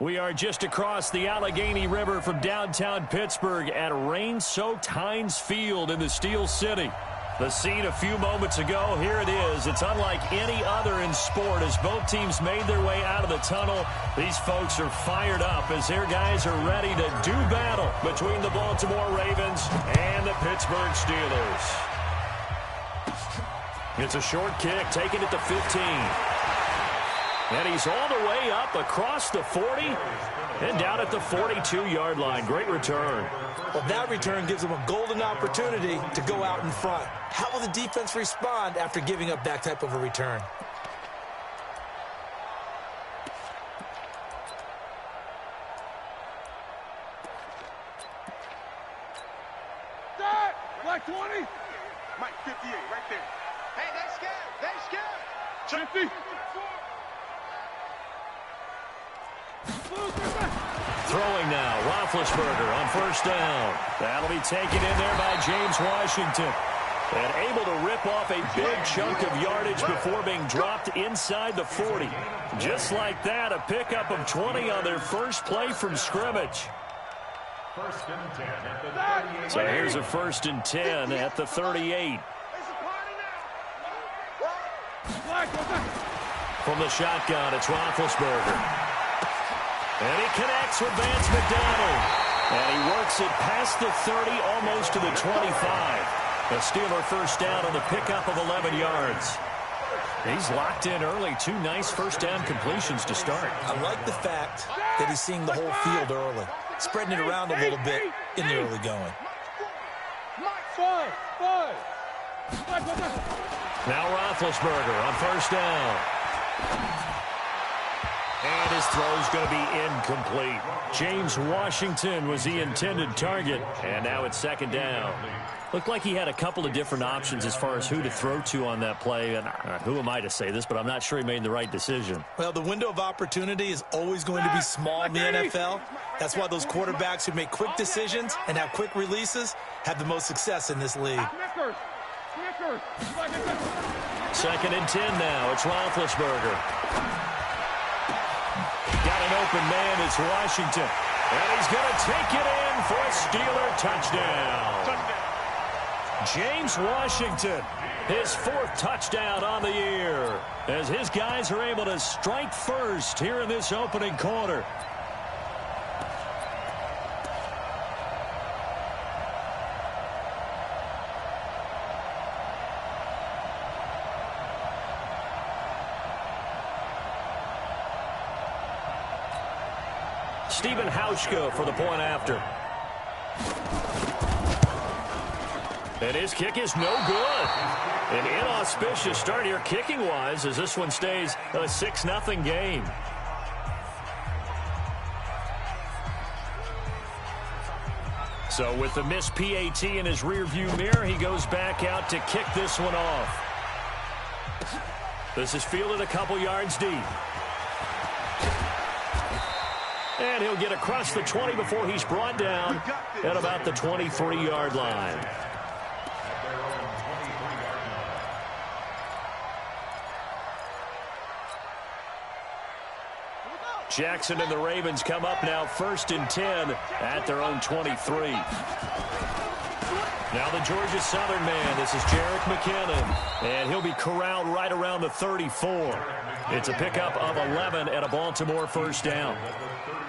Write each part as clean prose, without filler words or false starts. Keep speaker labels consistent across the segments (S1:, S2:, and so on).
S1: We are just across the Allegheny River from downtown Pittsburgh at rain-soaked Heinz Field in the Steel City. The scene a few moments ago, here it is. It's unlike any other in sport as both teams made their way out of the tunnel. These folks are fired up as their guys are ready to do battle between the Baltimore Ravens and the Pittsburgh Steelers. It's a short kick, taken at the 15. And he's all the way up across the 40 and down at the 42-yard line. Great return.
S2: Well, that return gives them a golden opportunity to go out in front. How will the defense respond after giving up that type of a return?
S3: Black 20. Mike 58 right there. Hey, they scared. They scared. 50.
S1: Throwing now, Roethlisberger on first down. That'll be taken in there by James Washington. And able to rip off a big chunk of yardage before being dropped inside the 40. Just like that, a pickup of 20 on their first play from scrimmage. So here's a 1st and 10 at the 38. From the shotgun, it's Roethlisberger. And he connects with Vance McDonald. And he works it past the 30, almost to the 25. A Steeler first down on the pickup of 11 yards. He's locked in early. 2 nice first down completions to start.
S2: I like the fact that he's seeing the whole field early, spreading it around a little bit in the early going.
S1: Now Roethlisberger on first down. And his throw's going to be incomplete. James Washington was the intended target. And now it's 2nd down. Looked like he had a couple of different options as far as who to throw to on that play. And who am I to say this, but I'm not sure he made the right decision.
S2: Well, the window of opportunity is always going to be small in the NFL. That's why those quarterbacks who make quick decisions and have quick releases have the most success in this league.
S1: 2nd and 10 now. It's Roethlisberger. Got an open man. It's Washington. And he's going to take it in for a Steeler touchdown. James Washington, his 4th touchdown on the year, as his guys are able to strike first here in this opening quarter. Stephen Hauschka for the point after. And his kick is no good. An inauspicious start here kicking-wise as this one stays a 6-0 game. So with the missed PAT in his rearview mirror, he goes back out to kick this one off. This is fielded a couple yards deep. And he'll get across the 20 before he's brought down at about the 23-yard line. Jackson and the Ravens come up now 1st and 10 at their own 23. Now the Georgia Southern man, this is Jerick McKinnon, and he'll be corralled right around the 34. It's a pickup of 11 at a Baltimore first down.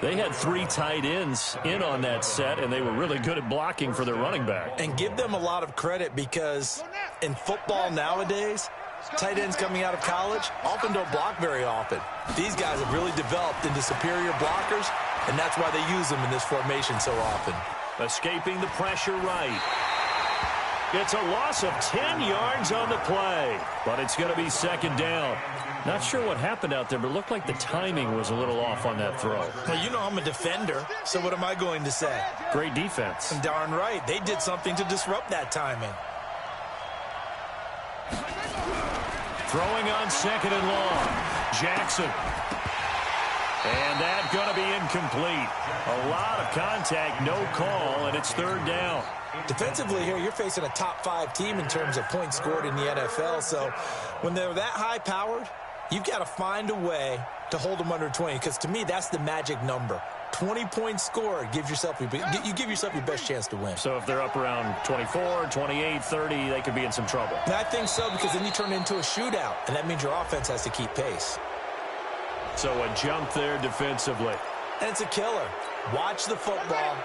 S1: They had 3 tight ends in on that set, and they were really good at blocking for their running back.
S2: And give them a lot of credit because in football nowadays, tight ends coming out of college often don't block very often. These guys have really developed into superior blockers, and that's why they use them in this formation so often.
S1: Escaping the pressure right. It's a loss of 10 yards on the play, but it's going to be 2nd down. Not sure what happened out there, but it looked like the timing was a little off on that throw.
S2: Well, you know I'm a defender, so what am I going to say?
S1: Great defense.
S2: Darn right. They did something to disrupt that timing.
S1: Throwing on 2nd and long. Jackson. And that's going to be incomplete. A lot of contact, no call, and it's 3rd down.
S2: Defensively here, you're facing a top 5 team in terms of points scored in the NFL, so when they're that high-powered, you've got to find a way to hold them under 20, because to me, that's the magic number. 20 points scored, you give yourself your best chance to win.
S1: So if they're up around 24, 28, 30, they could be in some trouble.
S2: And I think so, because then you turn it into a shootout, and that means your offense has to keep pace.
S1: So a jump there defensively.
S2: And it's a killer. Watch the football.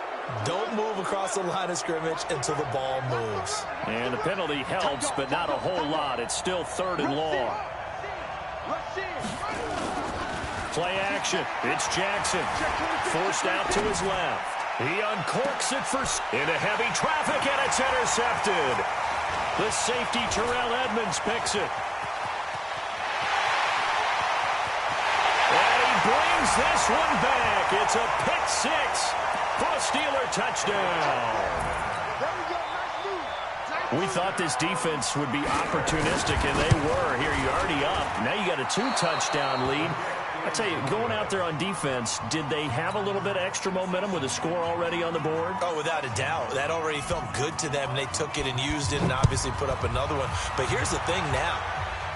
S2: Don't move across the line of scrimmage until the ball moves.
S1: And the penalty helps, but not a whole lot. It's still 3rd and long. Play action. It's Jackson. Forced out to his left. He uncorks it into heavy traffic, and it's intercepted. The safety, Terrell Edmonds, picks it. And he brings this one back. It's a pick 6 for a Steeler touchdown. We thought this defense would be opportunistic, and they were. Here, you're already up. Now you got a 2-touchdown lead. I tell you, going out there on defense, did they have a little bit of extra momentum with a score already on the board?
S2: Oh, without a doubt. That already felt good to them. They took it and used it and obviously put up another one. But here's the thing now.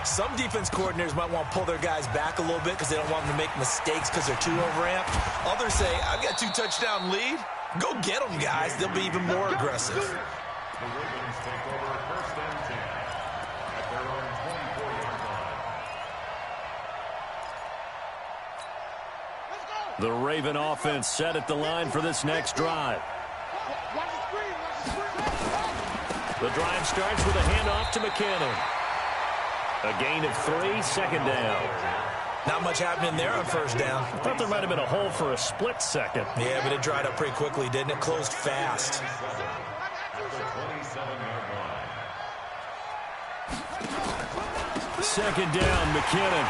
S2: Some defense coordinators might want to pull their guys back a little bit because they don't want them to make mistakes because they're too overamped. Others say, I've got 2-touchdown lead. Go get them, guys. They'll be even more aggressive.
S4: The Ravens take over 1st and 10 at their own 24-yard line.
S1: The Raven offense set at the line for this next drive. The drive starts with a handoff to McKinnon. A gain of 3, 2nd down.
S2: Not much happening there on 1st down.
S1: I thought there might have been a hole for a split second.
S2: Yeah, but it dried up pretty quickly, didn't it? Closed fast.
S4: At the 27-yard line.
S1: 2nd down, McKinnon.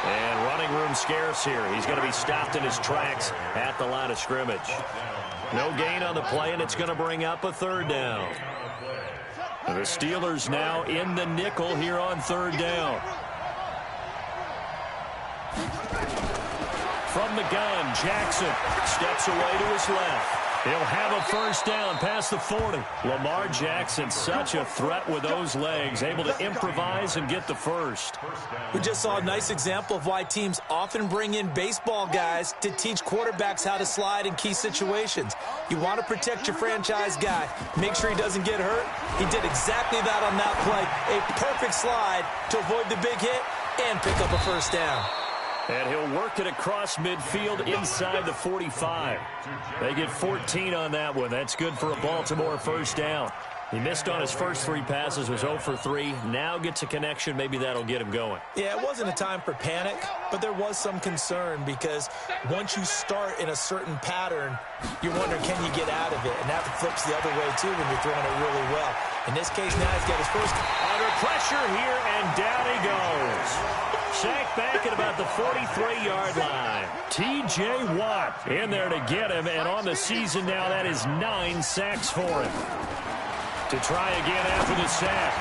S1: And running room scarce here. He's going to be stopped in his tracks at the line of scrimmage. No gain on the play, and it's going to bring up a 3rd down. The Steelers now in the nickel here on 3rd down. From the gun, Jackson steps away to his left. He'll have a 1st down past the 40. Lamar Jackson, such a threat with those legs, able to improvise and get the 1st.
S2: We just saw a nice example of why teams often bring in baseball guys to teach quarterbacks how to slide in key situations. You want to protect your franchise guy. Make sure he doesn't get hurt. He did exactly that on that play. A perfect slide to avoid the big hit and pick up a 1st down.
S1: And he'll work it across midfield inside the 45. They get 14 on that one. That's good for a Baltimore 1st down. He missed on his first 3 passes, was 0 for 3. Now gets a connection. Maybe that'll get him going.
S2: Yeah, it wasn't a time for panic, but there was some concern because once you start in a certain pattern, you're wondering, can you get out of it? And that flips the other way, too, when you're throwing it really well. In this case, now he's got his first.
S1: Under pressure here, and down he goes. Sacked back at about the 43-yard line. T.J. Watt in there to get him, and on the season now, that is 9 sacks for him. To try again after the sack.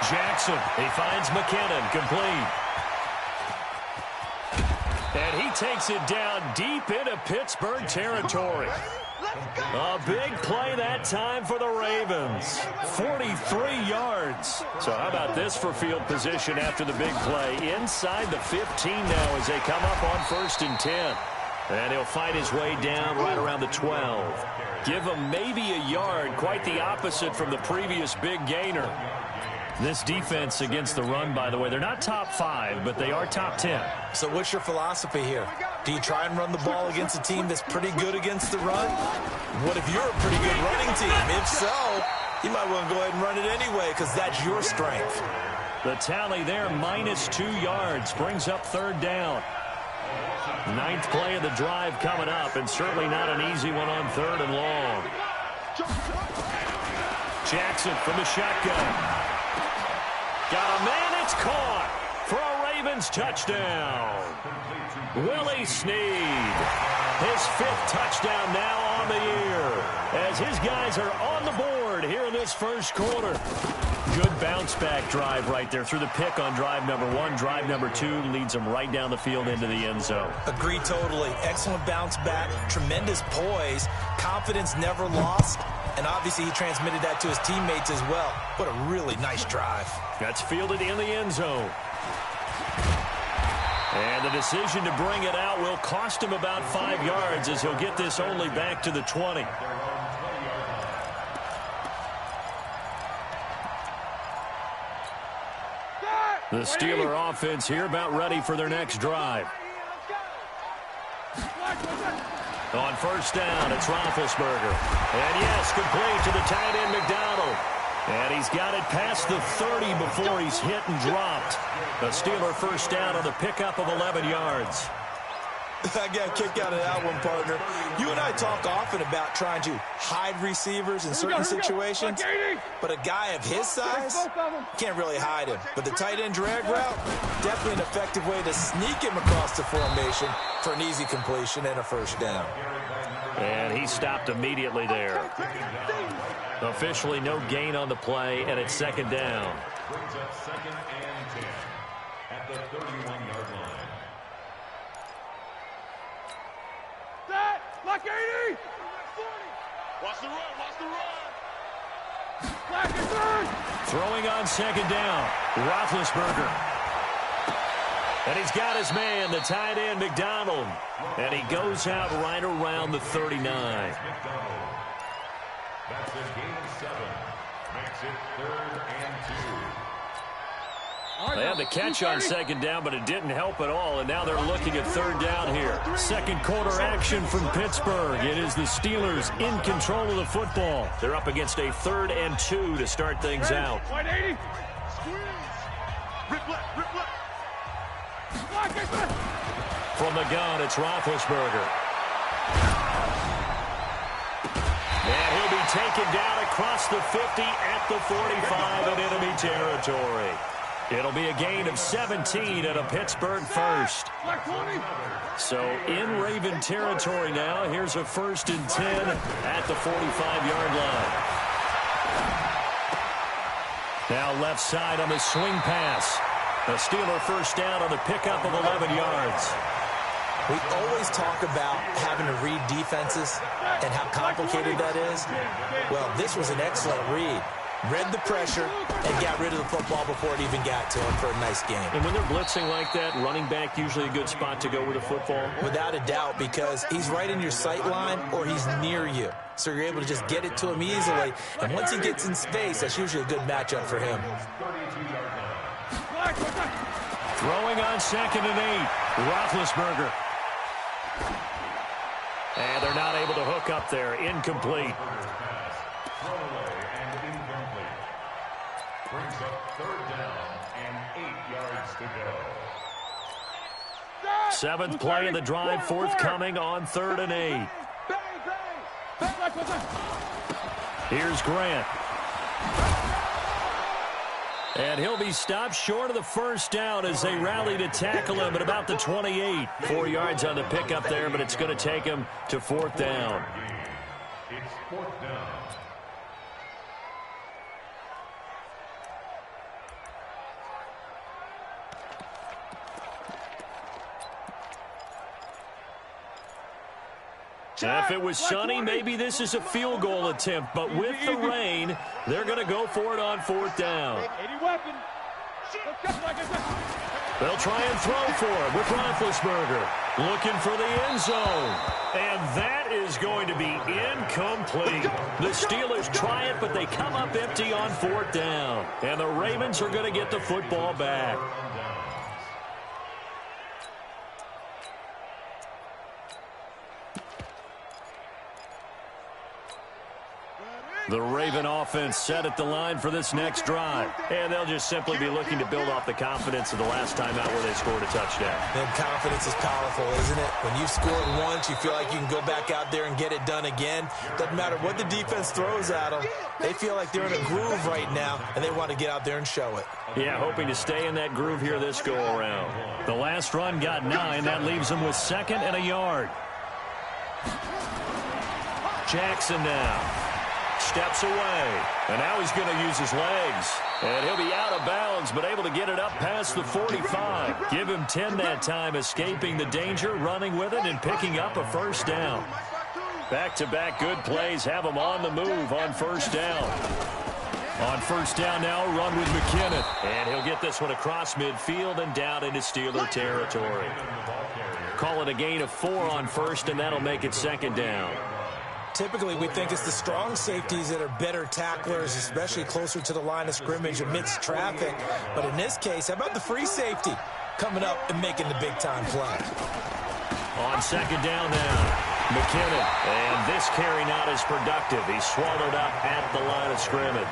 S1: Jackson, he finds McKinnon, complete. And he takes it down deep into Pittsburgh territory. A big play that time for the Ravens. 43 yards. So how about this for field position after the big play? Inside the 15 now as they come up on 1st and 10. And he'll fight his way down right around the 12. Give him maybe a yard, quite the opposite from the previous big gainer. This defense against the run, by the way, they're not top 5, but they are top 10.
S2: So what's your philosophy here? Do you try and run the ball against a team that's pretty good against the run? What if you're a pretty good running team? If so, you might want to go ahead and run it anyway because that's your strength.
S1: The tally there, -2 yards, brings up 3rd down. 9th play of the drive coming up, and certainly not an easy one on 3rd and long. Jackson from the shotgun. Got a man, it's caught for a Ravens touchdown. Willie Snead, his 5th touchdown now on the year, as his guys are on the board here in this 1st quarter. Good bounce-back drive right there through the pick on drive number 1. Drive number 2 leads them right down the field into the end zone.
S2: Agree totally. Excellent bounce-back, tremendous poise, confidence never lost, and obviously he transmitted that to his teammates as well. What a really nice drive.
S1: That's fielded in the end zone. And the decision to bring it out will cost him about 5 yards as he'll get this only back to the 20. The Steeler offense here about ready for their next drive. On first down, it's Roethlisberger. And yes, complete to the tight end McDonald. And he's got it past the 30 before he's hit and dropped. The Steeler first down on the pickup of 11 yards.
S2: I got a kick out of that one, partner. You and I talk often about trying to hide receivers in certain situations, but a guy of his size can't really hide him. But the tight end drag route, definitely an effective way to sneak him across the formation for an easy completion and a first down.
S1: And he stopped immediately there. Officially no gain on the play, and it's second down.
S4: Brings up 2nd and 10 at the 31-yard line.
S3: Block 80! Watch the run, watch the run! Black and third!
S1: Throwing on second down, Roethlisberger. And he's got his man, the tight end, McDonald. And he goes out right around the 39.
S4: That's a gain of 7. Makes it 3rd and 2.
S1: They had the catch on second down, but it didn't help at all, and now they're looking at third down here. Second quarter action from Pittsburgh. It is the Steelers in control of the football. They're up against a 3rd and 2 to start things out.
S3: 180. Squeeze. Rip left, rip left. Block it left.
S1: From the gun, it's Roethlisberger. And he'll be taken down across the 50 at the 45 in enemy territory. It'll be a gain of 17 and a Pittsburgh first. So in Raven territory now. Here's a 1st and 10 at the 45-yard line. Now left side on the swing pass. The Steeler first down on the pickup of 11 yards.
S2: We always talk about having to read defenses and how complicated that is. Well, this was an excellent read. Read the pressure and got rid of the football before it even got to him for a nice game.
S1: And when they're blitzing like that, running back usually a good spot to go with the football?
S2: Without a doubt, because he's right in your sight line or he's near you. So you're able to just get it to him easily. And once he gets in space, that's usually a good matchup for him.
S1: Throwing on 2nd and 8. Roethlisberger. And they're not able to hook up there. Incomplete.
S4: Brings up 3rd down and 8 yards to go.
S1: 7th play of the drive, forthcoming on 3rd and 8. Here's Grant. And he'll be stopped short of the first down as they rally to tackle him at about the 28. 4 yards on the pickup there, but it's going to take him to 4th down.
S4: It's 4th down.
S1: If it was sunny, maybe this is a field goal attempt. But with the rain, they're going to go for it on 4th down. They'll try and throw for it with Roethlisberger. Looking for the end zone. And that is going to be incomplete. The Steelers try it, but they come up empty on 4th down. And the Ravens are going to get the football back. The Raven offense set at the line for this next drive. And they'll just simply be looking to build off the confidence of the last time out where they scored a touchdown.
S2: And confidence is powerful, isn't it? When you've scored once, you feel like you can go back out there and get it done again. Doesn't matter what the defense throws at them. They feel like they're in a groove right now, and they want to get out there and show it.
S1: Yeah, hoping to stay in that groove here this go-around. The last run got 9. That leaves them with 2nd and a yard. Jackson now. Steps away, and now he's going to use his legs. And he'll be out of bounds, but able to get it up past the 45. Give him 10 that time, escaping the danger, running with it, and picking up a first down. Back-to-back good plays have him on the move on first down. On first down now, run with McKinnon. And he'll get this one across midfield and down into Steeler territory. Call it a gain of 4 on first, and that'll make it second down.
S2: Typically, we think it's the strong safeties that are better tacklers, especially closer to the line of scrimmage amidst traffic. But in this case, how about the free safety coming up and making the big-time play?
S1: On second down now, McKinnon. And this carry not as productive. He's swallowed up at the line of scrimmage.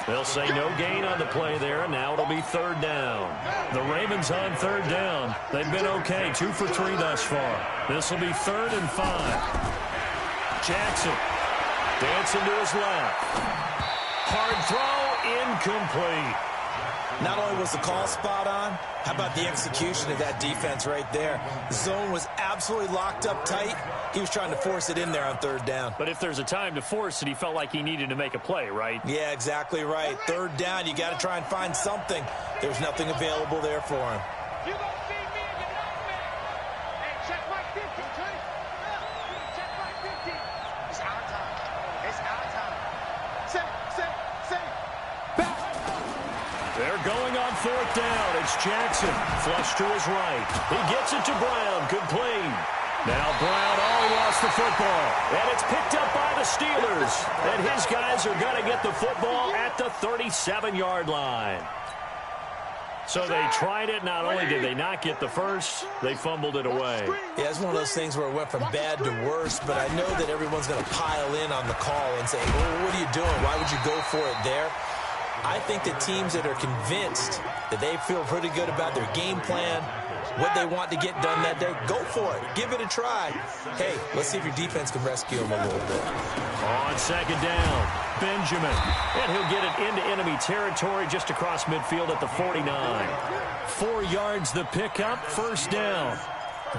S1: They'll say no gain on the play there, and now it'll be third down. The Ravens on third down. They've been okay, 2 for 3 thus far. This will be 3rd and 5. Jackson dancing to his left. Hard throw, incomplete.
S2: Not only was the call spot on, how about the execution of that defense right there? The zone was absolutely locked up tight. He was trying to force it in there on third down.
S1: But if there's a time to force it, he felt like he needed to make a play, right?
S2: Yeah, exactly right. Third down, you got to try and find something. There's nothing available there for him.
S3: You gonna see me in the nightmare. Hey, check my 50, Trey. Check my 50. It's our time. It's our time. Set. Back.
S1: They're going on fourth down. It's Jackson. Flush to his right. He gets it to Brown. Complete. Now Brown, he lost the football. And it's picked up by the Steelers. And his guys are going to get the football at the 37-yard line. So they tried it. Not only did they not get the first, they fumbled it away.
S2: Yeah, it's one of those things where it went from bad to worse, but I know that everyone's going to pile in on the call and say, well, what are you doing? Why would you go for it there? I think the teams that are convinced that they feel pretty good about their game plan, what they want to get done that day, go for it. Give it a try. Hey, let's see if your defense can rescue them a little bit.
S1: On second down, Benjamin. And he'll get it into enemy territory just across midfield at the 49. 4 yards the pickup, first down.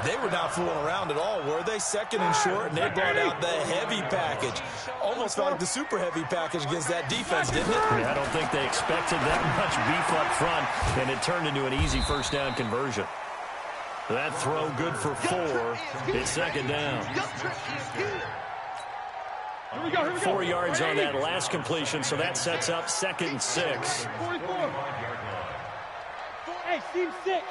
S2: They were not fooling around at all, were they? Second and short, and they brought out the heavy package. Almost felt like the super heavy package against that defense, didn't it?
S1: Yeah, I don't think they expected that much beef up front, and it turned into an easy first down conversion. That throw good for 4. It's second down. 4 yards on that last completion, so that sets up 2nd and 6.
S3: Hey, team 6.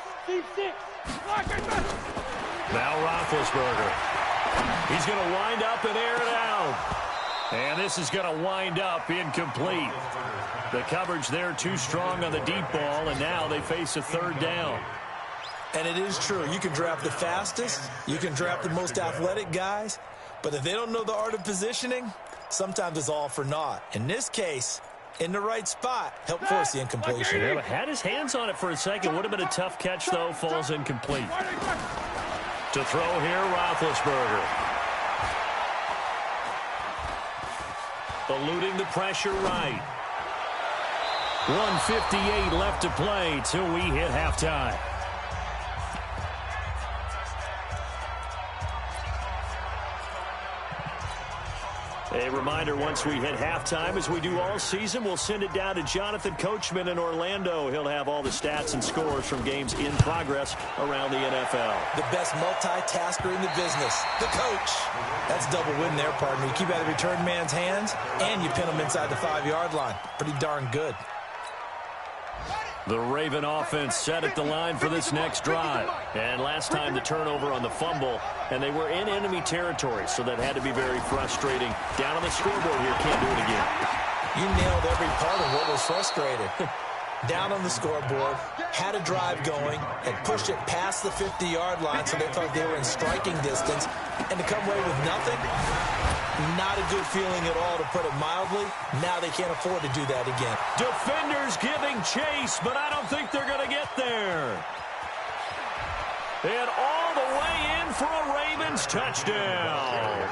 S1: Now Roethlisberger. He's going to wind up and air it out. And this is going to wind up incomplete. The coverage there too strong on the deep ball, and now they face a third down.
S2: And it is true. You can draft the fastest. You can draft the most athletic guys. But if they don't know the art of positioning, sometimes it's all for naught. In this case, in the right spot, help force the incompletion.
S1: Yeah, had his hands on it for a second. Would have been a tough catch, though. Falls incomplete. To throw here, Roethlisberger. Eluding the pressure right. 1:58 left to play till we hit halftime. A reminder, once we hit halftime, as we do all season, we'll send it down to Jonathan Coachman in Orlando. He'll have all the stats and scores from games in progress around the NFL.
S2: The best multitasker in the business, the coach. That's double win there, partner. You keep out of the return man's hands, and you pin him inside the 5-yard line. Pretty darn good.
S1: The Raven offense set at the line for this next drive. And last time the turnover on the fumble, and they were in enemy territory, so that had to be very frustrating. Down on the scoreboard here, can't do it again.
S2: You nailed every part of what was frustrating. Down on the scoreboard, had a drive going, and pushed it past the 50-yard line so they thought they were in striking distance, and to come away with nothing, not a good feeling at all, to put it mildly. Now they can't afford to do that again.
S1: Defenders giving chase, but I don't think they're going to get there. And all the way in for a Ravens touchdown.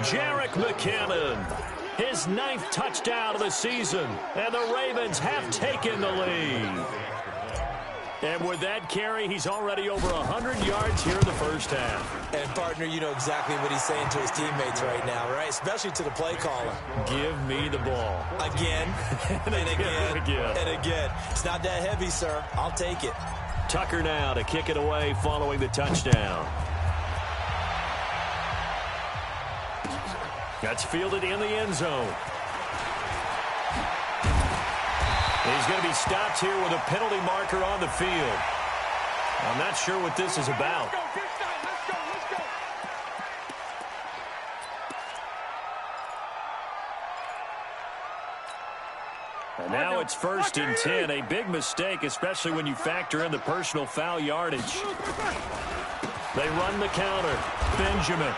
S1: Jerick McKinnon, his 9th touchdown of the season, and the Ravens have taken the lead. And with that carry, he's already over 100 yards here in the first half.
S2: And, partner, you know exactly what he's saying to his teammates right now, right? Especially to the play caller.
S1: Give me the ball.
S2: Again, and again, and again. It's not that heavy, sir. I'll take it.
S1: Tucker now to kick it away following the touchdown. That's fielded in the end zone. He's going to be stopped here with a penalty marker on the field. I'm not sure what this is about.
S3: Let's go.
S1: And now it's 1st and 10. A big mistake, especially when you factor in the personal foul yardage. They run the counter. Benjamin.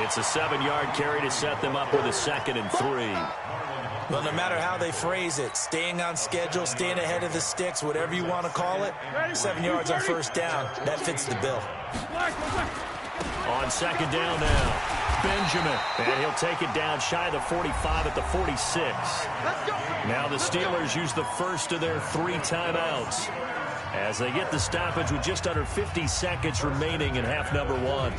S1: It's a 7-yard carry to set them up with a 2nd and 3.
S2: Well, no matter how they phrase it, staying on schedule, staying ahead of the sticks, whatever you want to call it, 7 yards on 1st down, that fits the bill.
S1: On 2nd down now, Benjamin. And he'll take it down shy of the 45 at the 46. Now the Steelers use the first of their 3 timeouts as they get the stoppage with just under 50 seconds remaining in half number 1.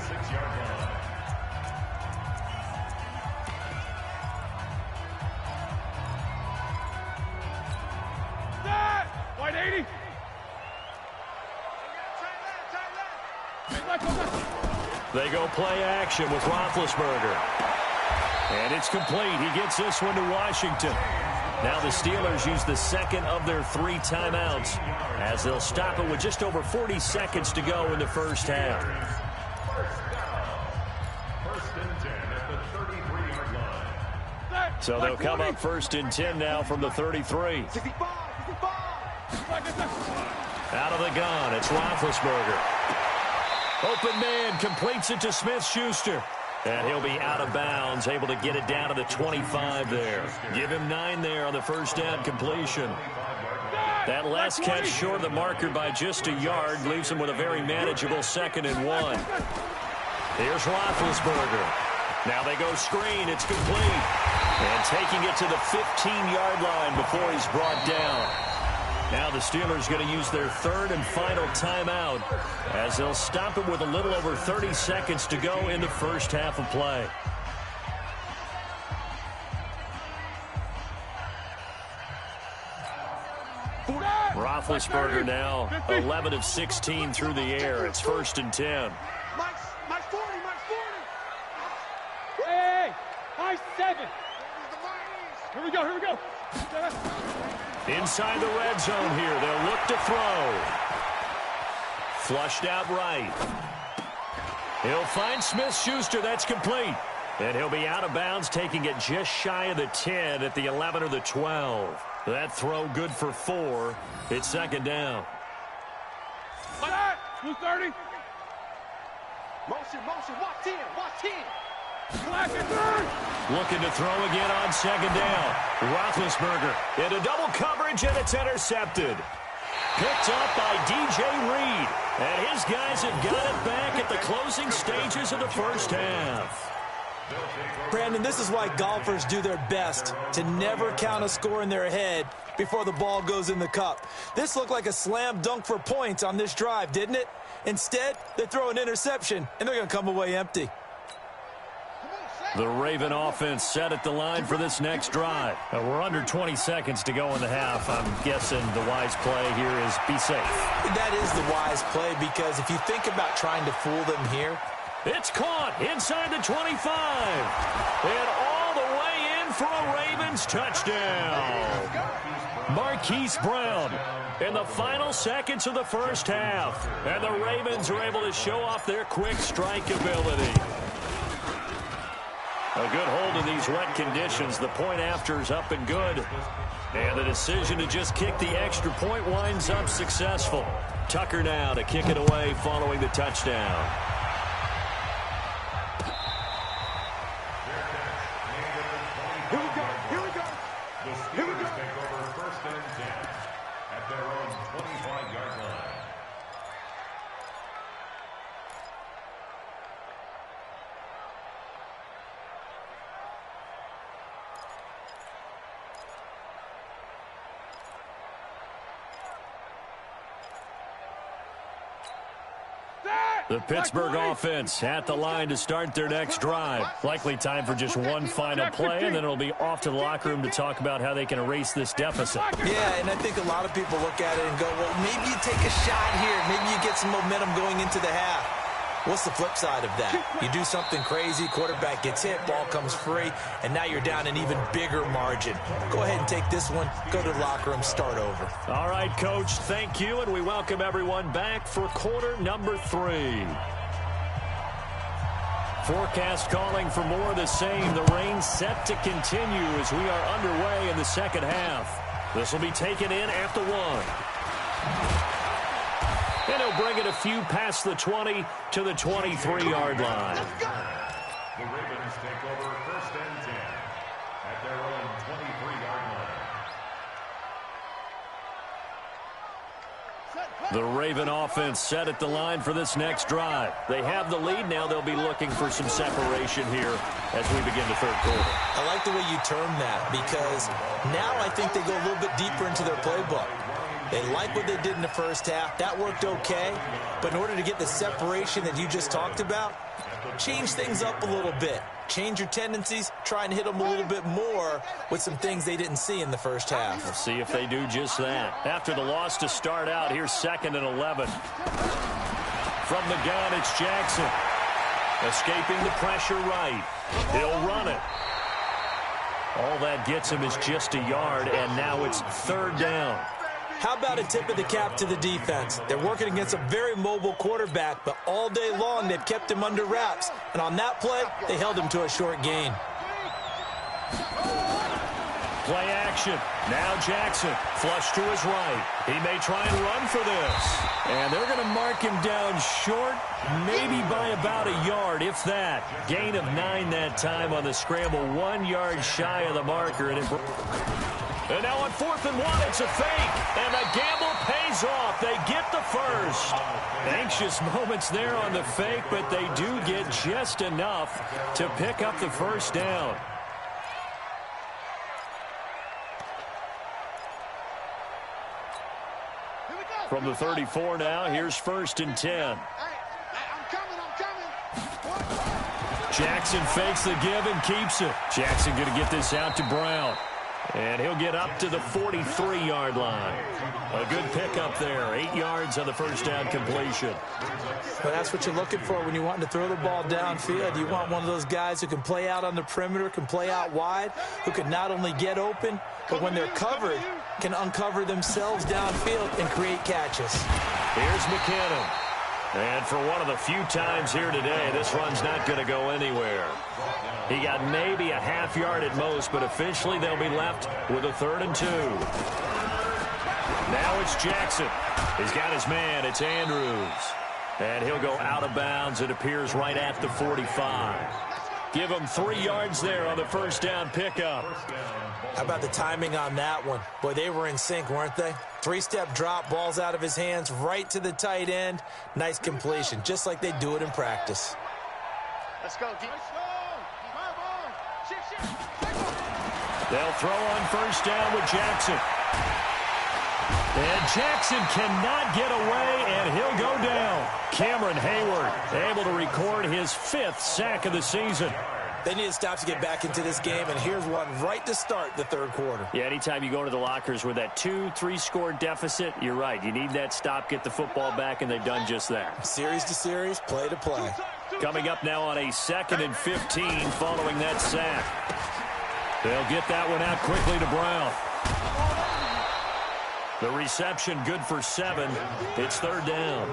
S1: They go play action with Roethlisberger. And it's complete. He gets this one to Washington. Now the Steelers use the 2nd of their 3 timeouts as they'll stop it with just over 40 seconds to go in the first half.
S4: First and 10 at the 33-yard line.
S1: So they'll come up 1st and 10 now from the 33.
S3: 65.
S1: Out of the gun, it's Roethlisberger. Open man completes it to Smith-Schuster. And he'll be out of bounds, able to get it down to the 25 there. Give him 9 there on the first down completion. That last catch short of the marker by just a yard leaves him with a very manageable 2nd and 1. Here's Roethlisberger. Now they go screen. It's complete. And taking it to the 15-yard line before he's brought down. Now the Steelers going to use their 3rd and final timeout as they'll stop it with a little over 30 seconds to go in the first half of play. Roethlisberger now 11 of 16 through the air. It's 1st and 10.
S3: Mike's 40. Hey, high 7. Here we go.
S1: Inside the red zone here. They'll look to throw. Flushed out right. He'll find Smith-Schuster. That's complete. And he'll be out of bounds, taking it just shy of the 10 at the 11 or the 12. That throw good for 4. It's 2nd down.
S3: 230. Motion. Watch 10.
S1: Looking to throw again on 2nd down. Roethlisberger into double coverage, and it's intercepted. Picked up by DJ Reed. And his guys have got it back at the closing stages of the first half.
S2: Brandon, this is why golfers do their best to never count a score in their head before the ball goes in the cup. This looked like a slam dunk for points on this drive, didn't it? Instead, they throw an interception, and they're going to come away empty.
S1: The Raven offense set at the line for this next drive. We're under 20 seconds to go in the half. I'm guessing the wise play here is be safe.
S2: That is the wise play, because if you think about trying to fool them here.
S1: It's caught inside the 25. And all the way in for a Ravens touchdown. Marquise Brown in the final seconds of the first half. And the Ravens are able to show off their quick strike ability. A good hold of these wet conditions. The point after is up and good. And the decision to just kick the extra point winds up successful. Tucker now to kick it away following the touchdown.
S3: Here we go.
S4: The Steelers take over 1st and 10 at their own 25-yard line.
S1: The Pittsburgh offense at the line to start their next drive. Likely time for just one final play, and then it'll be off to the locker room to talk about how they can erase this deficit.
S2: Yeah, and I think a lot of people look at it and go, well, maybe you take a shot here. Maybe you get some momentum going into the half. What's the flip side of that? You do something crazy, quarterback gets hit, ball comes free, and now you're down an even bigger margin. Go ahead and take this one, go to the locker room, start over.
S1: All right, Coach, thank you, and we welcome everyone back for quarter number 3. Forecast calling for more of the same. The rain set to continue as we are underway in the second half. This will be taken in at the 1. And he'll bring it a few past the 20 to the 23-yard line.
S4: The Ravens take over first and 10 at their own 23-yard line.
S1: The Raven offense set at the line for this next drive. They have the lead. Now they'll be looking for some separation here as we begin the third quarter.
S2: I like the way you term that because now I think they go a little bit deeper into their playbook. They like what they did in the first half. That worked okay. But in order to get the separation that you just talked about, change things up a little bit. Change your tendencies. Try and hit them a little bit more with some things they didn't see in the first half.
S1: We'll see if they do just that. After the loss to start out, here's 2nd and 11. From the gun, it's Jackson. Escaping the pressure right. He'll run it. All that gets him is just a yard, and now it's 3rd down.
S2: How about a tip of the cap to the defense? They're working against a very mobile quarterback, but all day long they've kept him under wraps. And on that play, they held him to a short gain.
S1: Play action. Now Jackson, flush to his right. He may try and run for this. And they're going to mark him down short, maybe by about a yard, if that. Gain of 9 that time on the scramble, 1 yard shy of the marker. And now on 4th and 1, it's a fake. And the gamble pays off. They get the first. Anxious moments there on the fake, but they do get just enough to pick up the first down. From the 34 now, here's 1st and 10. Jackson fakes the give and keeps it. Jackson going to get this out to Brown. And he'll get up to the 43-yard line. A good pickup there. 8 yards on the first down completion.
S2: Well, that's what you're looking for when you want to throw the ball downfield. You want one of those guys who can play out on the perimeter, can play out wide, who can not only get open, but when they're covered, can uncover themselves downfield and create catches.
S1: Here's McKinnon. And for one of the few times here today, this run's not going to go anywhere. He got maybe a half yard at most, but officially they'll be left with a 3rd and 2. Now it's Jackson. He's got his man. It's Andrews. And he'll go out of bounds. It appears right at the 45. Give him 3 yards there on the first down pickup.
S2: How about the timing on that one? Boy, they were in sync, weren't they? 3-step drop, balls out of his hands, right to the tight end. Nice completion, just like they do it in practice.
S3: Let's go, D.
S1: They'll throw on first down with Jackson. And Jackson cannot get away, and he'll go down. Cameron Hayward able to record his 5th sack of the season.
S2: They need to stop to get back into this game, and here's one right to start the third quarter.
S1: Yeah, anytime you go to the lockers with that 2-3 score deficit, you're right. You need that stop, get the football back, and they've done just that.
S2: Series to series, play to play.
S1: Coming up now on a 2nd and 15 following that sack. They'll get that one out quickly to Brown. The reception good for 7. It's 3rd down.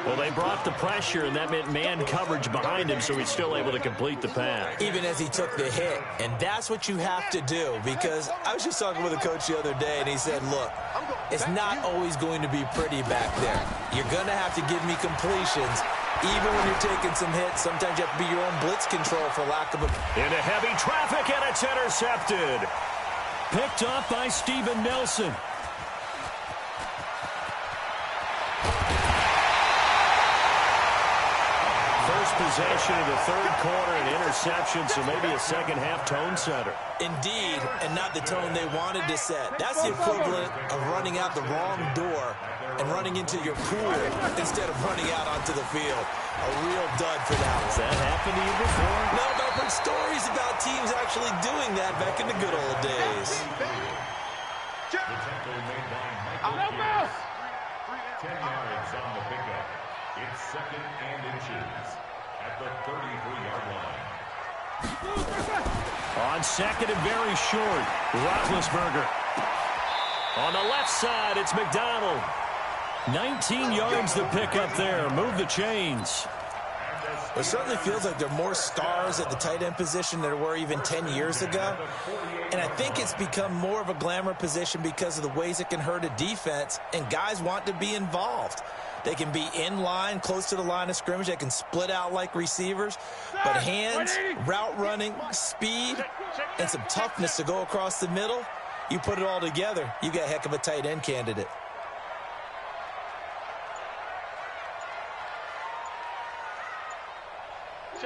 S1: Well, they brought the pressure, and that meant man coverage behind him, so he's still able to complete the pass.
S2: Even as he took the hit, and that's what you have to do, because I was just talking with a coach the other day, and he said, look, it's not always going to be pretty back there. You're going to have to give me completions. Even when you're taking some hits, sometimes you have to be your own blitz control, for lack of a...
S1: Into heavy traffic, and it's intercepted. Picked up by Steven Nelson. First possession of the third quarter, an interception, so maybe a second-half tone setter.
S2: Indeed, and not the tone they wanted to set. That's the equivalent of running out the wrong door and running into your pool instead of running out onto the field. A real dud for that one.
S1: Has that happened to you before?
S2: No, but I've heard stories about teams actually doing that back in the good old days.
S4: The tackle made by Michael Pierce. 10 yards on the pickup. It's 2nd and inches at the 33-yard line.
S1: On 2nd and very short, Roethlisberger. On the left side, it's McDonald. 19 yards to pick up there. Move the chains.
S2: It certainly feels like there are more stars at the tight end position than there were even 10 years ago. And I think it's become more of a glamour position because of the ways it can hurt a defense, and guys want to be involved. They can be in line, close to the line of scrimmage. They can split out like receivers. But hands, route running, speed, and some toughness to go across the middle, you put it all together, you got a heck of a tight end candidate.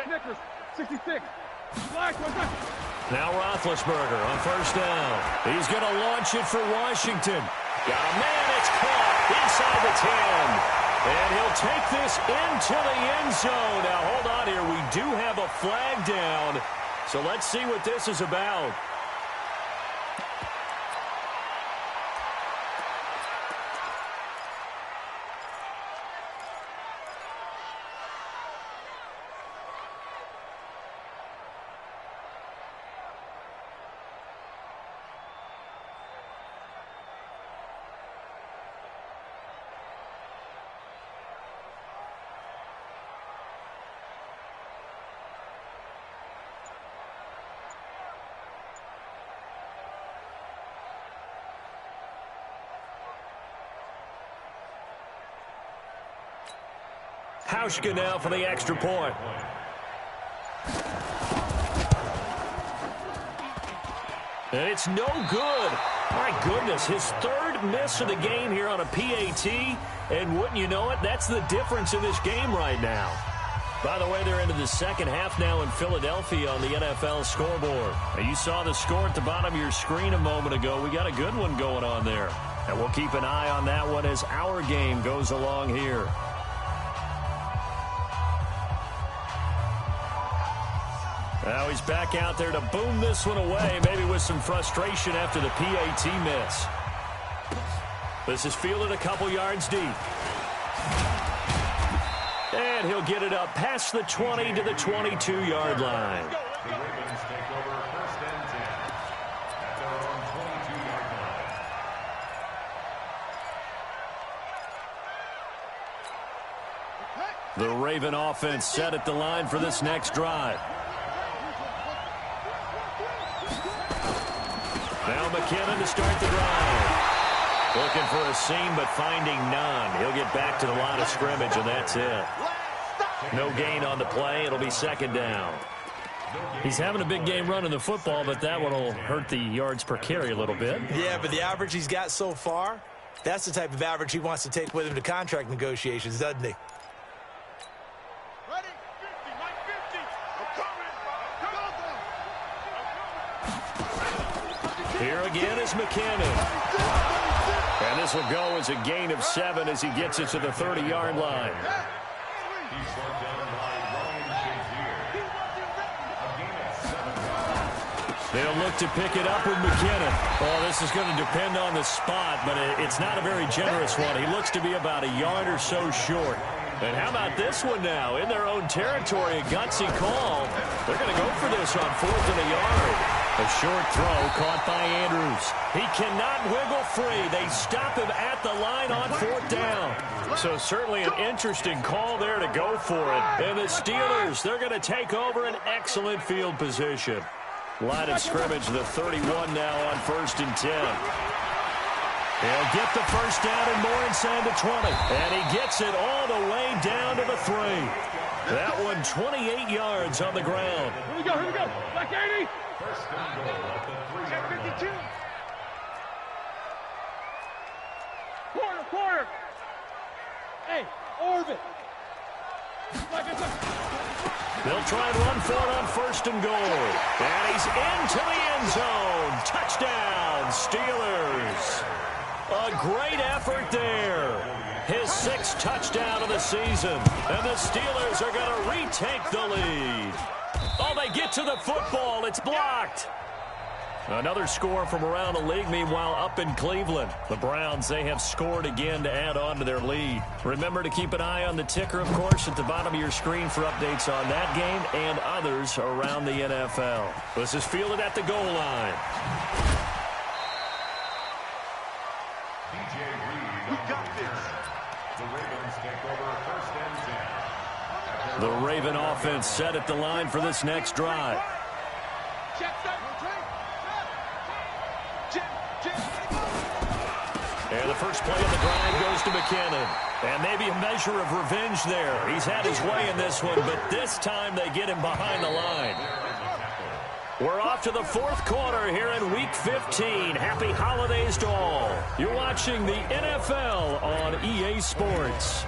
S3: Nicholas, 66.
S1: Now Roethlisberger on 1st down. He's going to launch it for Washington. Got a man, it's caught inside the 10. And he'll take this into the end zone. Now, hold on here. We do have a flag down. So let's see what this is about. Hauschka now for the extra point. And it's no good. My goodness, his 3rd miss of the game here on a PAT. And wouldn't you know it, that's the difference in this game right now. By the way, they're into the 2nd half now in Philadelphia on the NFL scoreboard. Now, you saw the score at the bottom of your screen a moment ago. We got a good one going on there. And we'll keep an eye on that one as our game goes along here. Now he's back out there to boom this one away, maybe with some frustration after the PAT miss. This is fielded a couple yards deep. And he'll get it up past the 20 to the 22-yard line.
S4: The Ravens take over 1st and 10 at their own 22-yard line.
S1: The Raven offense set at the line for this next drive. Now McKinnon to start the drive. Looking for a seam, but finding none. He'll get back to the line of scrimmage, and that's it. No gain on the play. It'll be 2nd down. He's having a big game running the football, but that one will hurt the yards per carry a little bit.
S2: Yeah, but the average he's got so far, that's the type of average he wants to take with him to contract negotiations, doesn't he?
S3: Ready? 50, Mike 50. I'm coming.
S1: Here again is McKinnon. And this will go as a gain of 7 as he gets it to the 30-yard line.
S4: He's brought down by Ryan Shazier. A gain of 7 yards.
S1: They'll look to pick it up with McKinnon. Oh, this is going to depend on the spot, but it's not a very generous one. He looks to be about a yard or so short. And how about this one now? In their own territory, a gutsy call. They're going to go for this on 4th and a yard. A short throw caught by Andrews. He cannot wiggle free. They stop him at the line on 4th down. So certainly an interesting call there to go for it. And the Steelers, they're going to take over an excellent field position. Line of scrimmage, the 31 now on 1st and 10. He'll get the first down and more inside the 20. And he gets it all the way down to the 3. That one 28 yards on the ground.
S3: Here we go, here we go. Back 80.
S4: 1st and goal at the 3-yard line.
S3: 52. Quarter. Hey, orbit.
S1: They'll try and run for it on 1st and goal. And he's into the end zone. Touchdown, Steelers. A great effort there. His 6th touchdown of the season. And the Steelers are going to retake the lead. Oh, they get to the football. It's blocked. Another score from around the league. Meanwhile, up in Cleveland, the Browns, they have scored again to add on to their lead. Remember to keep an eye on the ticker, of course, at the bottom of your screen for updates on that game and others around the NFL. This is fielded at the goal line. The Raven offense set at the line for this next drive. And the first play of the drive goes to McKinnon. And maybe a measure of revenge there. He's had his way in this one, but this time they get him behind the line. We're off to the fourth quarter here in Week 15. Happy holidays to all. You're watching the NFL on EA Sports.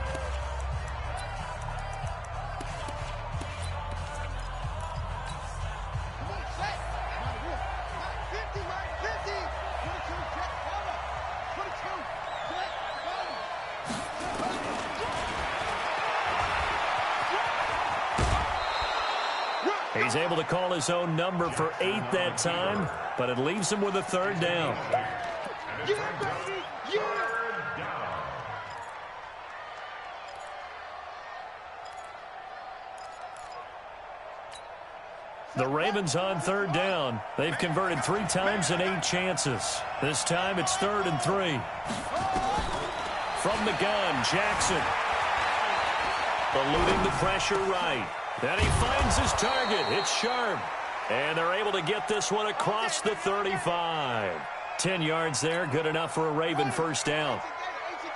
S1: He's able to call his own number for 8 that time, but it leaves him with a third down. The Ravens on third down. They've converted 3 times in 8 chances. This time it's 3rd and 3. From the gun, Jackson. Eluding the pressure right. And he finds his target. It's Sharp. And they're able to get this one across the 35. 10 yards there, good enough for a Raven first down.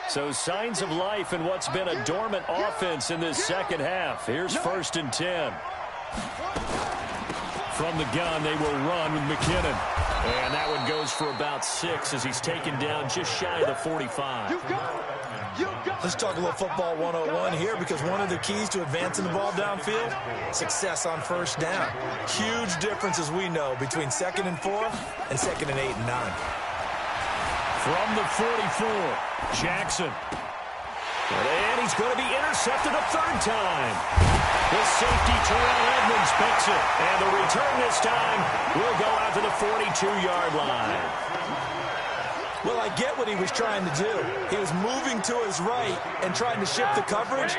S1: So signs of life in what's been a dormant offense in this second half. Here's 1st and 10. From the gun, they will run with McKinnon. And that one goes for about 6 as he's taken down just shy of the 45.
S2: Let's talk a little football 101 here, because one of the keys to advancing the ball downfield, success on first down. Huge difference, as we know, between 2nd and 4 and 2nd and 8 and 9.
S1: From the 44, Jackson. And he's going to be intercepted a 3rd time. The safety, Terrell Edmonds, picks it. And the return this time will go out to the 42-yard line.
S2: Well, I get what he was trying to do. He was moving to his right and trying to shift the coverage,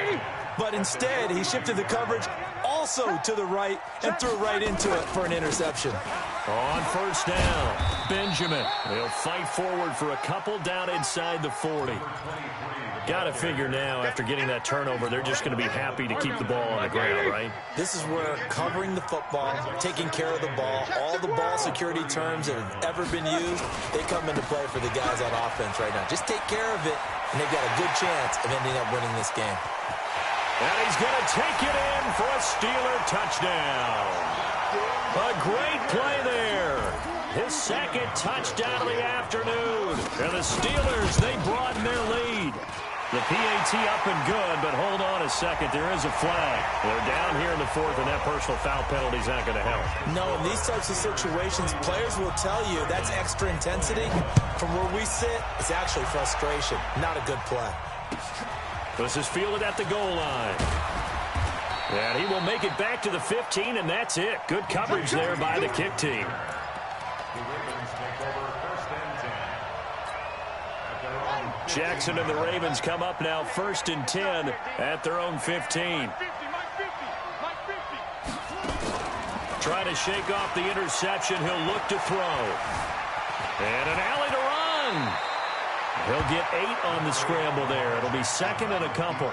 S2: but instead he shifted the coverage also to the right and threw right into it for an interception.
S1: On first down, Benjamin. They'll fight forward for a couple down inside the 40. Got to figure now, after getting that turnover, they're just going to be happy to keep the ball on the ground, right?
S2: This is where covering the football, taking care of the ball, all the ball security terms that have ever been used, they come into play for the guys on offense right now. Just take care of it, and they've got a good chance of ending up winning this game.
S1: And he's going to take it in for a Steeler touchdown. A great play there. His 2nd touchdown of the afternoon. And the Steelers, they broaden their lead. The PAT up and good, but hold on a second. There is a flag. They're down here in the 4th, and that personal foul penalty is not going to help.
S2: No, in these types of situations, players will tell you that's extra intensity. From where we sit, it's actually frustration. Not a good play.
S1: This is fielded at the goal line. And he will make it back to the 15, and that's it. Good coverage there by the kick team. Jackson and the Ravens come up now 1st and 10 at their own 15. Trying to shake off the interception. He'll look to throw. And an alley to run. He'll get 8 on the scramble there. It'll be 2nd and a couple.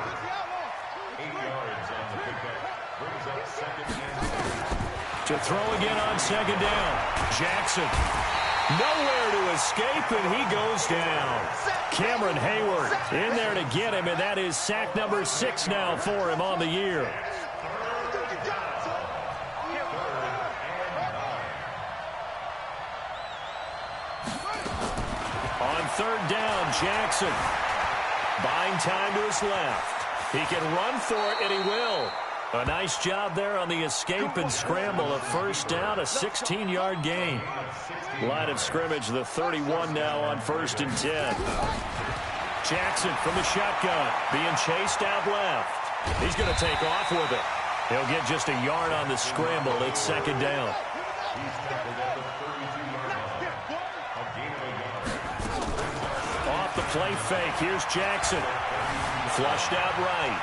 S4: 8 yards on the pickup. Brings up 2nd and 10.
S1: To throw again on 2nd down. Jackson. Nowhere to escape, and he goes down. Cameron Hayward in there to get him, and that is sack number 6 now for him on the year. On 3rd down, Jackson. Buying time to his left. He can run for it, and he will. A nice job there on the escape and scramble. A first down, a 16-yard gain. Line of scrimmage, the 31 now on 1st and 10. Jackson from the shotgun, being chased out left. He's going to take off with it. He'll get just a yard on the scramble. It's 2nd down.
S4: He's tackled at the 32-yard line.
S1: play fake. Here's Jackson. Flushed out right.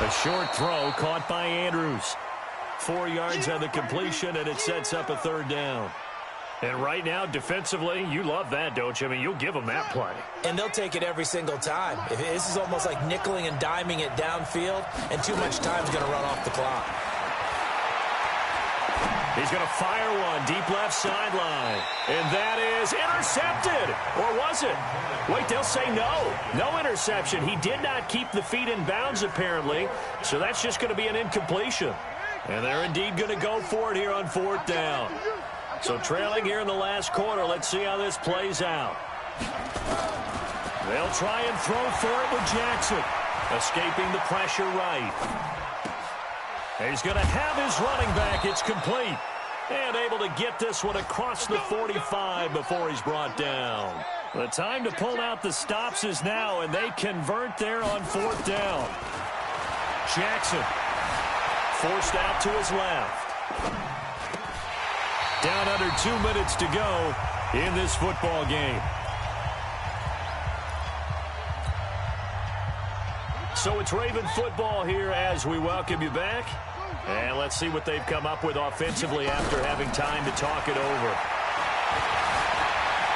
S1: A short throw caught by Andrews. 4 yards on the completion, and it sets up a third down. And right now, defensively, you love that, don't you? I mean, you'll give them that play.
S2: And they'll take it every single time. This is almost like nickeling and diming it downfield, and too much time's going to run off the clock.
S1: He's going to fire one deep left sideline. And that is intercepted. Or was it? Wait, they'll say no. No interception. He did not keep the feet in bounds, apparently. So that's just going to be an incompletion. And they're indeed going to go for it here on fourth down. So trailing here in the last quarter. Let's see how this plays out. They'll try and throw for it with Jackson. Escaping the pressure right. He's going to have his running back. It's complete. And able to get this one across the 45 before he's brought down. The time to pull out the stops is now, and they convert there on fourth down. Jackson forced out to his left. Down under 2 minutes to go in this football game. So it's Raven football here as we welcome you back. And let's see what they've come up with offensively after having time to talk it over.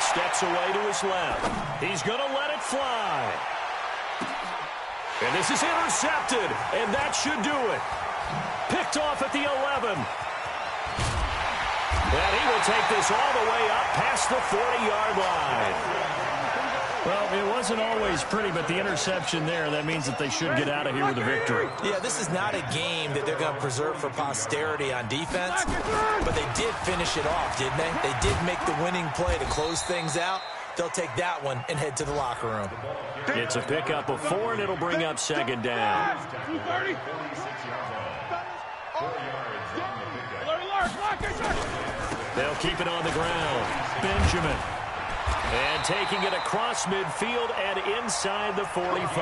S1: Steps away to his left. He's going to let it fly. And this is intercepted, and that should do it. Picked off at the 11. And he will take this all the way up past the 40-yard line. Well, it wasn't always pretty, but the interception there, that means that they should get out of here with a victory.
S2: Yeah, this is not a game that they're going to preserve for posterity on defense, but they did finish it off, didn't they? They did make the winning play to close things out. They'll take that one and head to the locker room.
S1: It's a pickup of 4, and it'll bring up second down. They'll keep it on the ground. Benjamin. And taking it across midfield and inside the 45.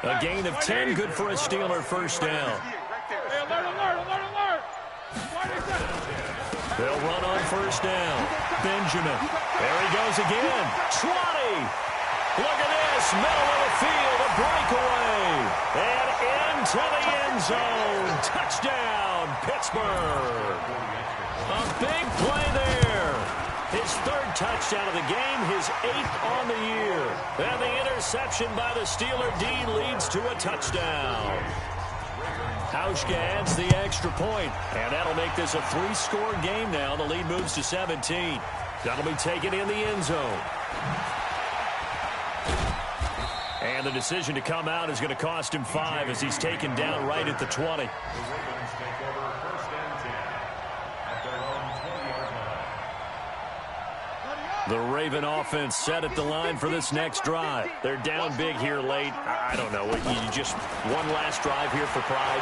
S1: A gain of 10, good for a Steeler first down. They'll run on first down. Benjamin. There he goes again. 20. Look at this. Middle of the field. A breakaway. And into the end zone. Touchdown, Pittsburgh. A big play there. His third touchdown of the game, his 8th on the year. And the interception by the Steeler D leads to a touchdown. Hauschka adds the extra point, and that'll make this a 3-score game now. The lead moves to 17. That'll be taken in the end zone. And the decision to come out is going to cost him 5 as he's taken down right at the 20. The Raven offense set at the line for this next drive. They're down big here late. I don't know. You just one last drive here for pride?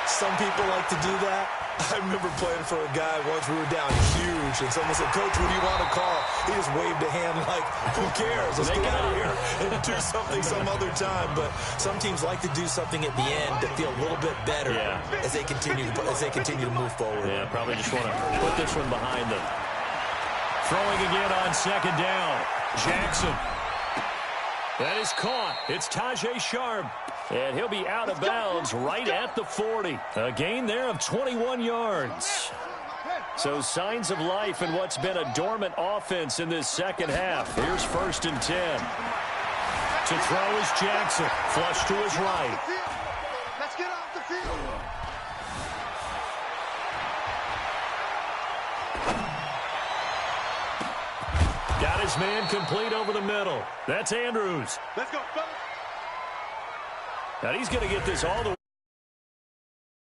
S2: Some people like to do that. I remember playing for a guy once. We were down huge, and someone said, "Coach, what do you want to call?" He just waved a hand like, "Who cares? Let's get out of here and do something some other time." But some teams like to do something at the end to feel a little bit better as they continue to move forward.
S1: Yeah, probably just want to put this one behind them. Throwing again on second down. Jackson. That is caught. It's Tajay Sharp. And he'll be out of bounds right at the 40. A gain there of 21 yards. So signs of life in what's been a dormant offense in this second half. Here's 1st and 10. To throw is Jackson. Flush to his right.
S3: Let's get off the field.
S1: Got his man complete over the middle. That's Andrews.
S3: Let's go, fellas.
S1: And he's going to get this all the way.